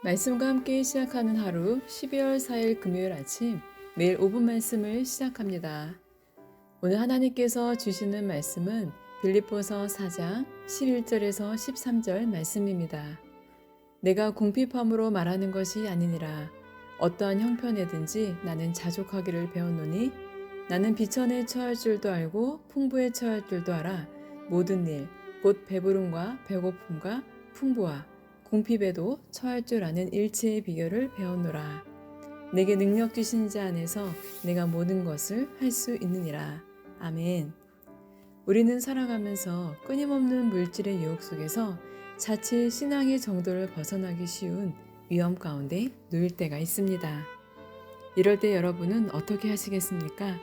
말씀과 함께 시작하는 하루 12월 4일 금요일 아침 매일 5분 말씀을 시작합니다. 오늘 하나님께서 주시는 말씀은 빌립보서 4장 11절에서 13절 말씀입니다. 내가 궁핍함으로 말하는 것이 아니니라. 어떠한 형편에든지 나는 자족하기를 배웠노니 나는 비천에 처할 줄도 알고 풍부에 처할 줄도 알아. 모든 일, 곧 배부름과 배고픔과 풍부와 궁핍에도 처할 줄 아는 일체의 비결을 배웠노라. 내게 능력 주신 자 안에서 내가 모든 것을 할 수 있느니라. 아멘. 우리는 살아가면서 끊임없는 물질의 유혹 속에서 자칫 신앙의 정도를 벗어나기 쉬운 위험 가운데 놓일 때가 있습니다. 이럴 때 여러분은 어떻게 하시겠습니까?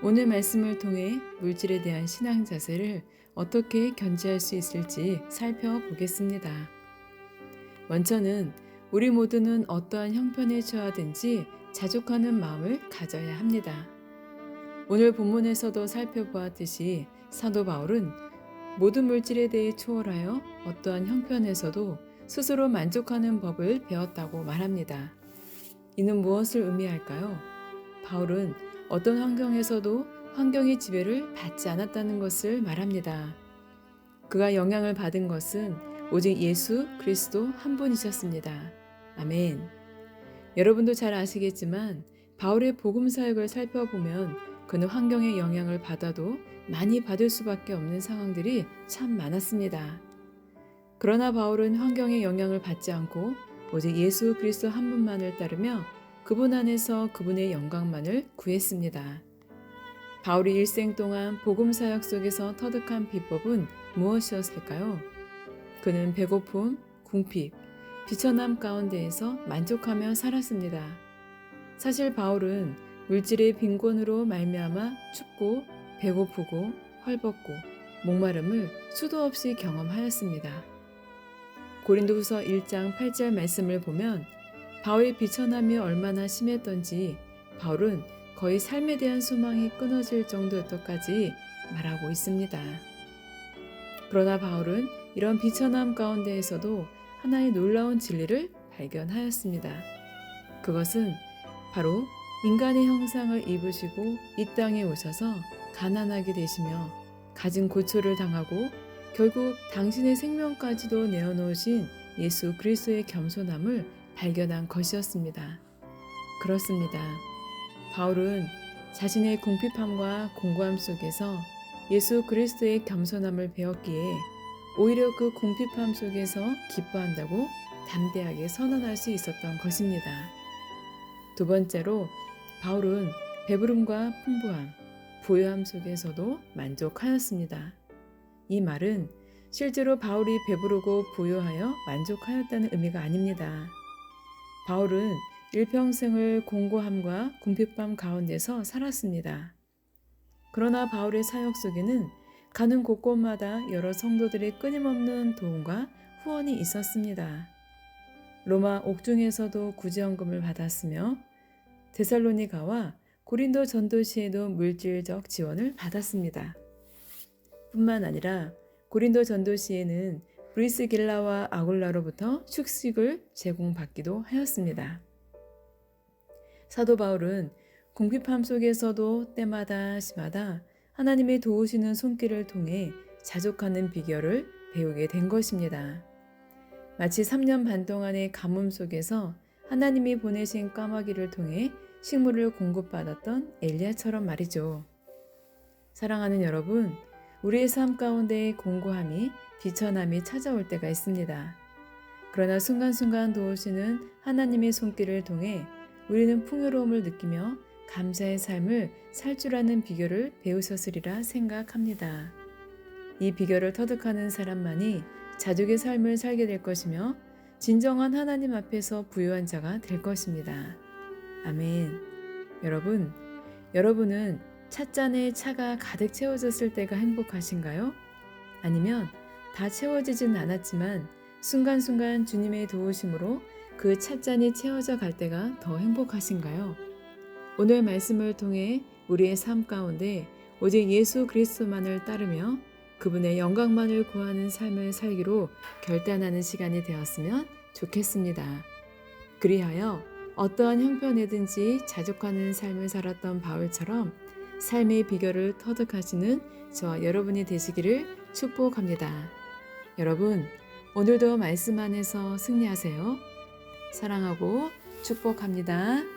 오늘 말씀을 통해 물질에 대한 신앙 자세를 어떻게 견지할 수 있을지 살펴보겠습니다. 먼저는 우리 모두는 어떠한 형편에 처하든지 자족하는 마음을 가져야 합니다. 오늘 본문에서도 살펴보았듯이 사도 바울은 모든 물질에 대해 초월하여 어떠한 형편에서도 스스로 만족하는 법을 배웠다고 말합니다. 이는 무엇을 의미할까요? 바울은 어떤 환경에서도 환경의 지배를 받지 않았다는 것을 말합니다. 그가 영향을 받은 것은 오직 예수 그리스도 한 분이셨습니다. 아멘. 여러분도 잘 아시겠지만 바울의 복음 사역을 살펴보면 그는 환경의 영향을 받아도 많이 받을 수밖에 없는 상황들이 참 많았습니다. 그러나 바울은 환경의 영향을 받지 않고 오직 예수 그리스도 한 분만을 따르며 그분 안에서 그분의 영광만을 구했습니다. 바울이 일생 동안 복음 사역 속에서 터득한 비법은 무엇이었을까요? 그는 배고픔, 궁핍, 비천함 가운데에서 만족하며 살았습니다. 사실 바울은 물질의 빈곤으로 말미암아 춥고 배고프고 헐벗고 목마름을 수도 없이 경험하였습니다. 고린도후서 1장 8절 말씀을 보면 바울의 비천함이 얼마나 심했던지 바울은 거의 삶에 대한 소망이 끊어질 정도였다까지 말하고 있습니다. 그러나 바울은 이런 비천함 가운데에서도 하나의 놀라운 진리를 발견하였습니다. 그것은 바로 인간의 형상을 입으시고 이 땅에 오셔서 가난하게 되시며 가진 고초를 당하고 결국 당신의 생명까지도 내어놓으신 예수 그리스도의 겸손함을 발견한 것이었습니다. 그렇습니다. 바울은 자신의 궁핍함과 공고함 속에서 예수 그리스도의 겸손함을 배웠기에 오히려 그 궁핍함 속에서 기뻐한다고 담대하게 선언할 수 있었던 것입니다. 두 번째로 바울은 배부름과 풍부함, 부유함 속에서도 만족하였습니다. 이 말은 실제로 바울이 배부르고 부유하여 만족하였다는 의미가 아닙니다. 바울은 일평생을 공고함과 궁핍함 가운데서 살았습니다. 그러나 바울의 사역 속에는 가는 곳곳마다 여러 성도들의 끊임없는 도움과 후원이 있었습니다. 로마 옥중에서도 구제헌금을 받았으며 데살로니가와 고린도 전도시에도 물질적 지원을 받았습니다. 뿐만 아니라 고린도 전도시에는 브리스길라와 아굴라로부터 축식을 제공받기도 하였습니다. 사도 바울은 궁핍함 속에서도 때마다 시마다 하나님의 도우시는 손길을 통해 자족하는 비결을 배우게 된 것입니다. 마치 3년 반 동안의 가뭄 속에서 하나님이 보내신 까마귀를 통해 식물을 공급받았던 엘리야처럼 말이죠. 사랑하는 여러분, 우리의 삶 가운데 공고함이 비천함이 찾아올 때가 있습니다. 그러나 순간순간 도우시는 하나님의 손길을 통해 우리는 풍요로움을 느끼며 감사의 삶을 살 줄 아는 비결을 배우셨으리라 생각합니다. 이 비결을 터득하는 사람만이 자족의 삶을 살게 될 것이며 진정한 하나님 앞에서 부유한 자가 될 것입니다. 아멘. 여러분은 찻잔에 차가 가득 채워졌을 때가 행복하신가요? 아니면 다 채워지진 않았지만 순간순간 주님의 도우심으로 그 찻잔이 채워져 갈 때가 더 행복하신가요? 오늘 말씀을 통해 우리의 삶 가운데 오직 예수 그리스도만을 따르며 그분의 영광만을 구하는 삶을 살기로 결단하는 시간이 되었으면 좋겠습니다. 그리하여 어떠한 형편에든지 자족하는 삶을 살았던 바울처럼 삶의 비결을 터득하시는 저와 여러분이 되시기를 축복합니다. 여러분, 오늘도 말씀 안에서 승리하세요. 사랑하고 축복합니다.